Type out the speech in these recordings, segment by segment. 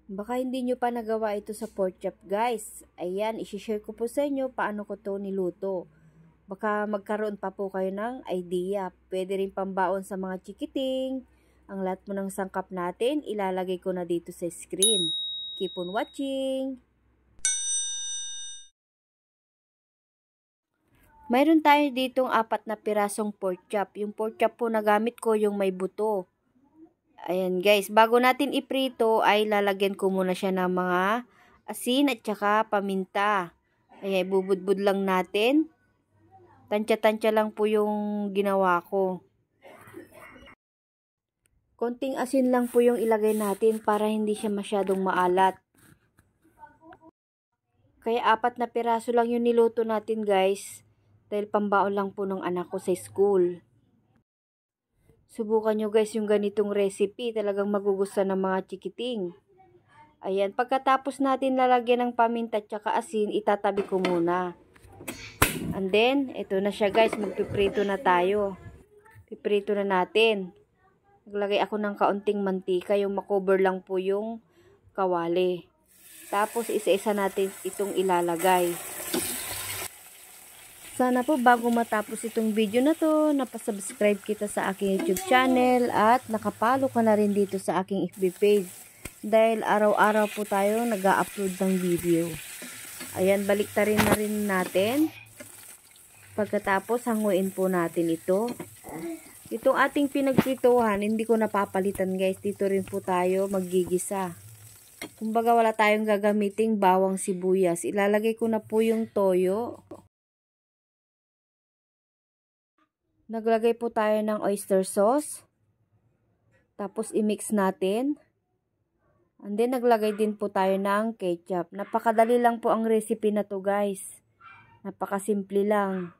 Baka hindi nyo pa nagawa ito sa pork chop guys. Ayan, isi-share ko po sa inyo paano ko to niluto. Baka magkaroon pa po kayo ng idea. Pwede rin pambaon sa mga chikiting. Ang lahat mo ng sangkap natin, ilalagay ko na dito sa screen. Keep on watching! Mayroon tayo ditong 4 na pirasong pork chop. Yung pork chop po na gamit ko yung may buto. Ayan guys, bago natin iprito ay lalagyan ko muna siya ng mga asin at saka paminta. Ayan, ibubudbud lang natin. Tansya-tansya lang po yung ginawa ko. Konting asin lang po yung ilagay natin para hindi siya masyadong maalat. Kaya 4 na piraso lang yung niluto natin guys. Dahil pambaon lang po ng anak ko sa school. Subukan nyo guys yung ganitong recipe. Talagang magugustuhan ng mga chikiting. Ayan, pagkatapos natin lalagyan ng paminta at saka asin, itatabi ko muna. And then, ito na siya guys. Magpiprito na tayo. Piprito na natin. Naglagay ako ng kaunting mantika. Yung makover lang po yung kawali. Tapos, isa-isa natin itong ilalagay. Sana po bago matapos itong video na to, napasubscribe kita sa aking YouTube channel at nakapalo ka na rin dito sa aking FB page. Dahil araw-araw po tayo nag-a-upload ng video. Ayan, baliktarin na rin natin. Pagkatapos, hanguin po natin ito. Itong ating pinagprituhan, hindi ko napapalitan guys. Dito rin po tayo maggigisa. Kumbaga wala tayong gagamiting bawang sibuyas. Ilalagay ko na po yung toyo. Naglagay po tayo ng oyster sauce. Tapos i-mix natin. And then naglagay din po tayo ng ketchup. Napakadali lang po ang recipe na to guys. Napakasimple lang.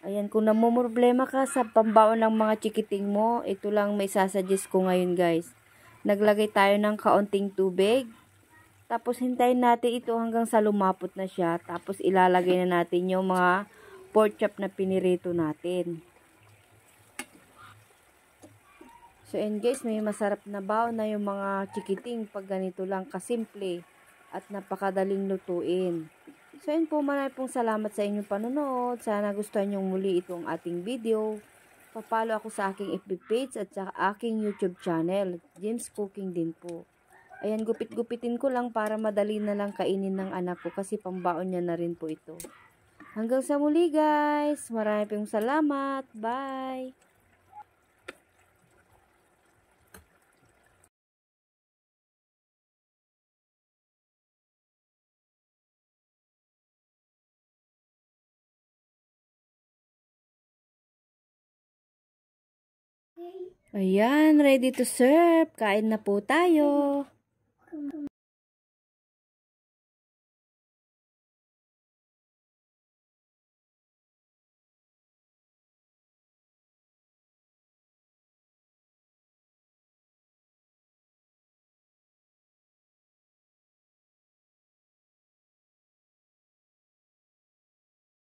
Ayan, kung namumroblema ka sa pambaon ng mga chikiting mo, ito lang may sasuggest ko ngayon guys. Naglagay tayo ng kaunting tubig. Tapos hintayin natin ito hanggang sa lumapot na siya. Tapos ilalagay na natin yung mga pork chop na pinirito natin. So and guys, may masarap na baon na yung mga chikiting pag ganito lang kasimple at napakadaling lutuin. So yun po, maraming pong salamat sa inyong panonood. Sana gustuhan nyo muli itong ating video. Papalo ako sa aking FB page at sa aking YouTube channel. James Cooking din po. Ayan, gupit-gupitin ko lang para madali na lang kainin ng anak ko kasi pambaon niya na rin po ito. Hanggang sa muli guys. Maraming pong salamat. Bye! Ayan, ready to serve. Kain na po tayo.